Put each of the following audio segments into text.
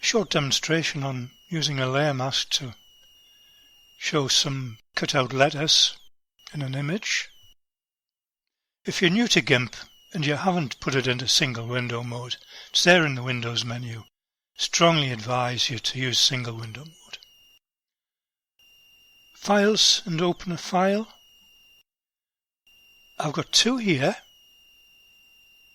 short demonstration on using a layer mask to show some cut-out letters in an image. If you're new to Gimp and you haven't put it into single window mode, it's there in the Windows menu. Strongly advise you to use single window mode. Files and open a file. I've got two here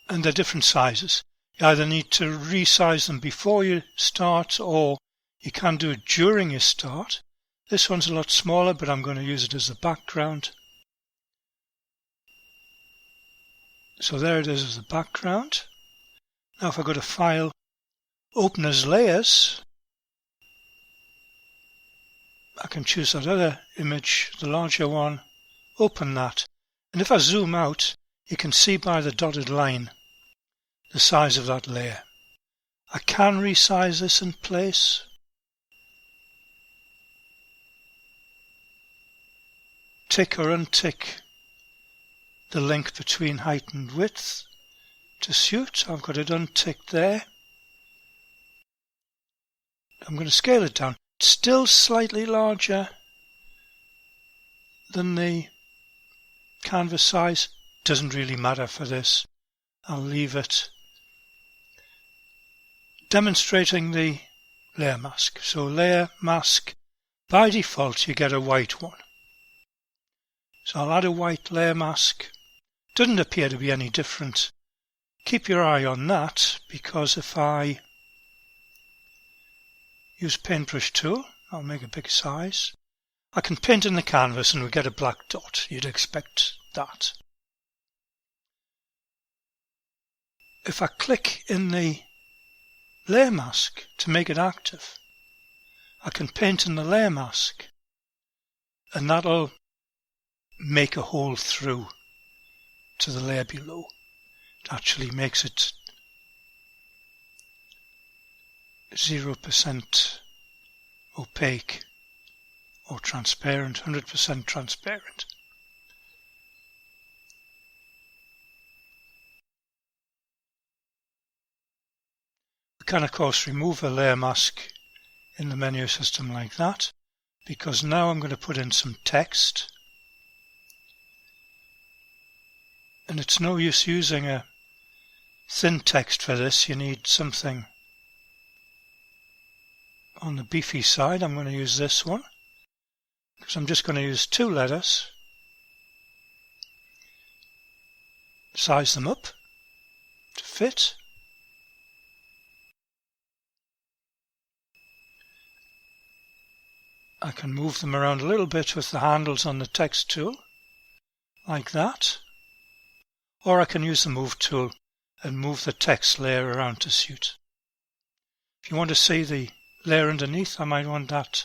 and they're different sizes. You either need to resize them before you start or you can do it during you start. This one's a lot smaller, but I'm going to use it as the background. So there it is as the background. Now if I go to File, Open as Layers, I can choose that other image, the larger one, open that. And if I zoom out, you can see by the dotted line the size of that layer. I can resize this in place. Tick or untick the link between height and width to suit. I've got it unticked there. I'm going to scale it down. It's still slightly larger than the canvas size. Doesn't really matter for this. I'll leave it. Demonstrating the layer mask. So layer mask, by default you get a white one. So I'll add a white layer mask. Doesn't appear to be any different. Keep your eye on that, because if I use paintbrush tool, I'll make a big size. I can paint in the canvas and we get a black dot. You'd expect that. If I click in the layer mask to make it active, I can paint in the layer mask and that'll make a hole through to the layer below. It actually makes it 0% opaque or transparent, 100% transparent. We can of course remove a layer mask in the menu system like that, because now I'm going to put in some text. And it's no use using a thin text for this. You need something on the beefy side. I'm going to use this one because I'm just going to use two letters. Size them up to fit. I can move them around a little bit with the handles on the text tool, like that. Or I can use the move tool and move the text layer around to suit. If you want to see the layer underneath, I might want that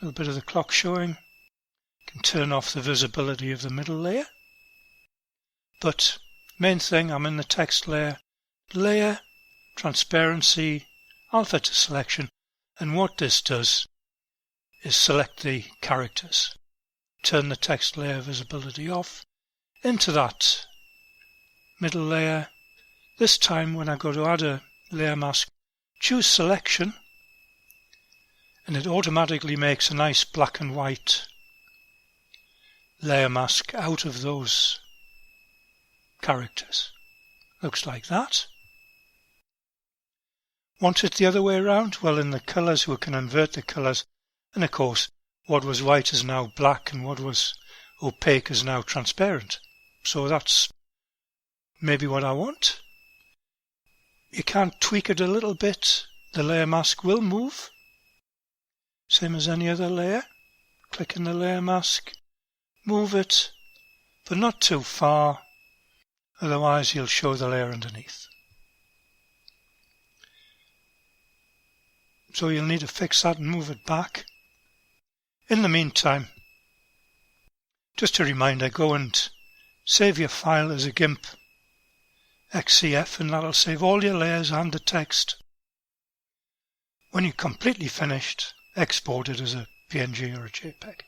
little bit of the clock showing. You can turn off the visibility of the middle layer. But main thing, I'm in the text layer, transparency, alpha to selection, and what this does is select the characters. Turn the text layer visibility off. Into that middle layer. This time when I go to add a layer mask, choose selection and it automatically makes a nice black and white layer mask out of those characters. Looks like that. Want it the other way around? Well, in the colours we can invert the colours, and of course what was white is now black and what was opaque is now transparent. So that's maybe what I want. You can tweak it a little bit. The layer mask will move, same as any other layer. Click in the layer mask, move it, but not too far, otherwise you'll show the layer underneath. So you'll need to fix that and move it back. In the meantime, just a reminder, go and save your file as a Gimp XCF and that'll save all your layers and the text. When you're completely finished, export it as a PNG or a JPEG.